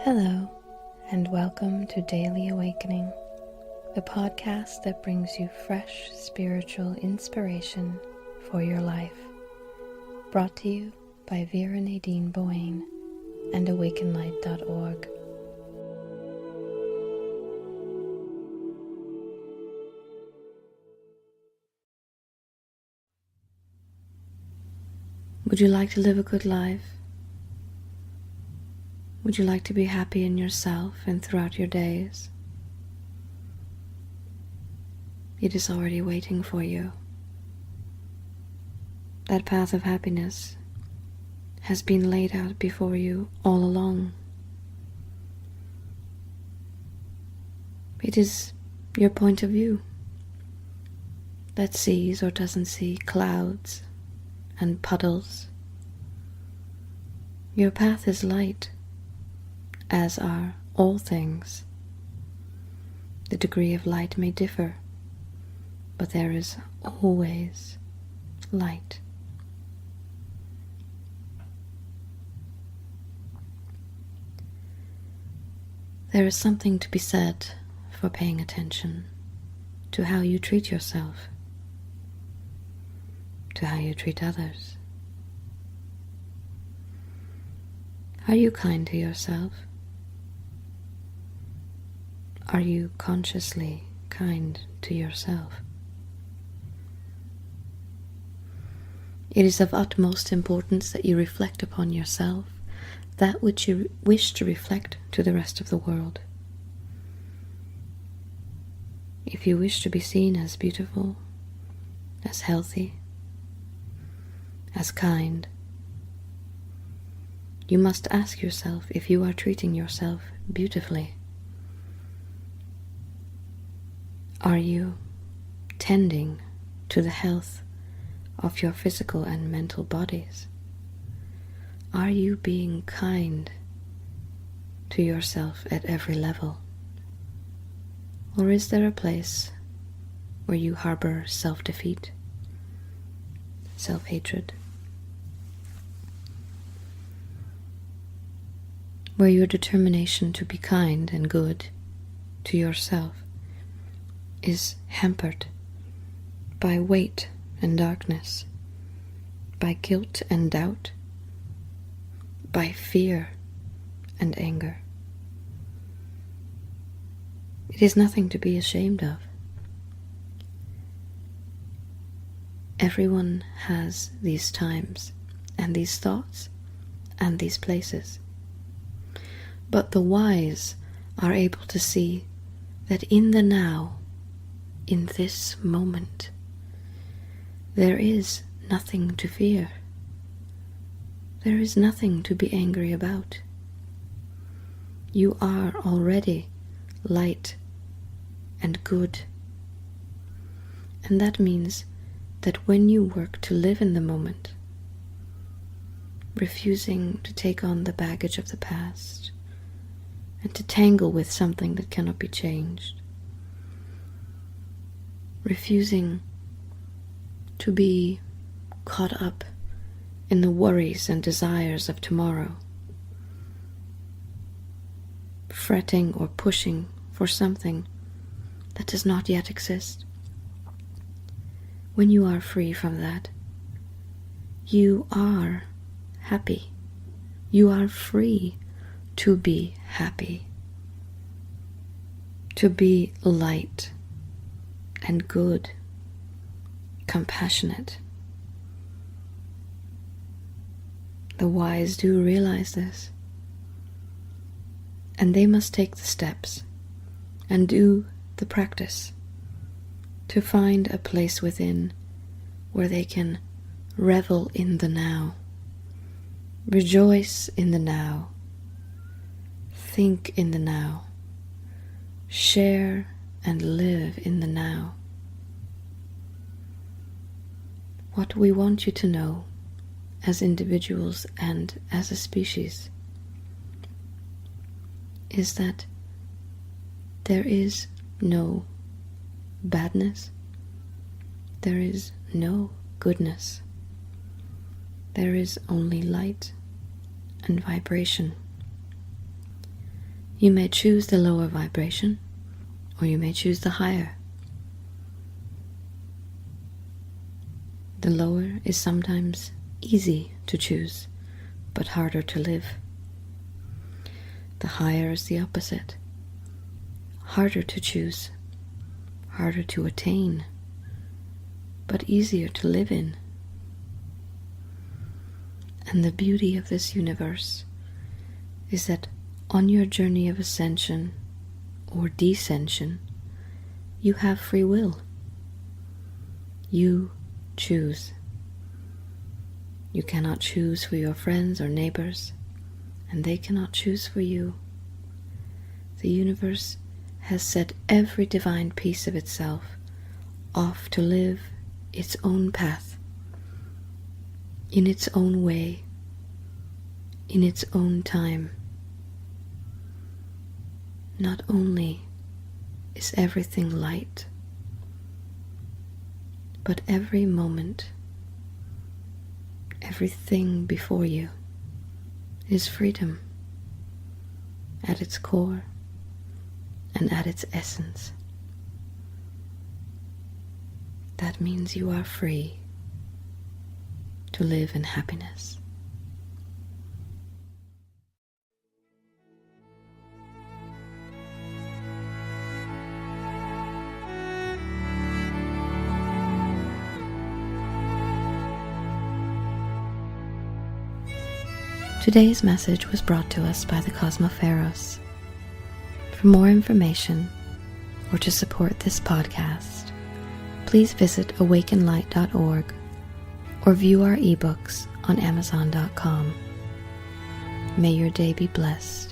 Hello, and welcome to Daily Awakening, the podcast that brings you fresh spiritual inspiration for your life. Brought to you by Vera Nadine Boyne and awakenlight.org. Would you like to live a good life? Would you like to be happy in yourself and throughout your days? It is already waiting for you. That path of happiness has been laid out before you all along. It is your point of view that sees or doesn't see clouds and puddles. Your path is light, as are all things. The degree of light may differ, but there is always light. There is something to be said for paying attention to how you treat yourself, to how you treat others. Are you kind to yourself? Are you consciously kind to yourself? It is of utmost importance that you reflect upon yourself, that which you wish to reflect to the rest of the world. If you wish to be seen as beautiful, as healthy, as kind, you must ask yourself if you are treating yourself beautifully. Are you tending to the health of your physical and mental bodies? Are you being kind to yourself at every level? Or is there a place where you harbor self-defeat, self-hatred, where your determination to be kind and good to yourself is hampered by weight and darkness, by guilt and doubt, by fear and anger? It is nothing to be ashamed of. Everyone has these times and these thoughts and these places. But the wise are able to see that in the now, in this moment, there is nothing to fear. There is nothing to be angry about. You are already light and good. And that means that when you work to live in the moment, refusing to take on the baggage of the past and to tangle with something that cannot be changed, refusing to be caught up in the worries and desires of tomorrow, fretting or pushing for something that does not yet exist. When you are free from that, you are happy. You are free to be happy, to be light and good, compassionate. The wise do realize this, and they must take the steps and do the practice to find a place within where they can revel in the now, rejoice in the now, think in the now, share and live in the now. What we want you to know as individuals and as a species is that there is no badness, there is no goodness, there is only light and vibration. You may choose the lower vibration, or you may choose the higher. The lower is sometimes easy to choose, but harder to live. The higher is the opposite. Harder to choose, harder to attain, but easier to live in. And the beauty of this universe is that on your journey of ascension or descension, you have free will. You choose. You cannot choose for your friends or neighbors, and they cannot choose for you. The universe has set every divine piece of itself off to live its own path, in its own way, in its own time. Not only is everything light, but every moment, everything before you is freedom at its core and at its essence. That means you are free to live in happiness. Today's message was brought to us by the Cosmoferos. For more information or to support this podcast, please visit awakenlight.org or view our ebooks on Amazon.com. May your day be blessed.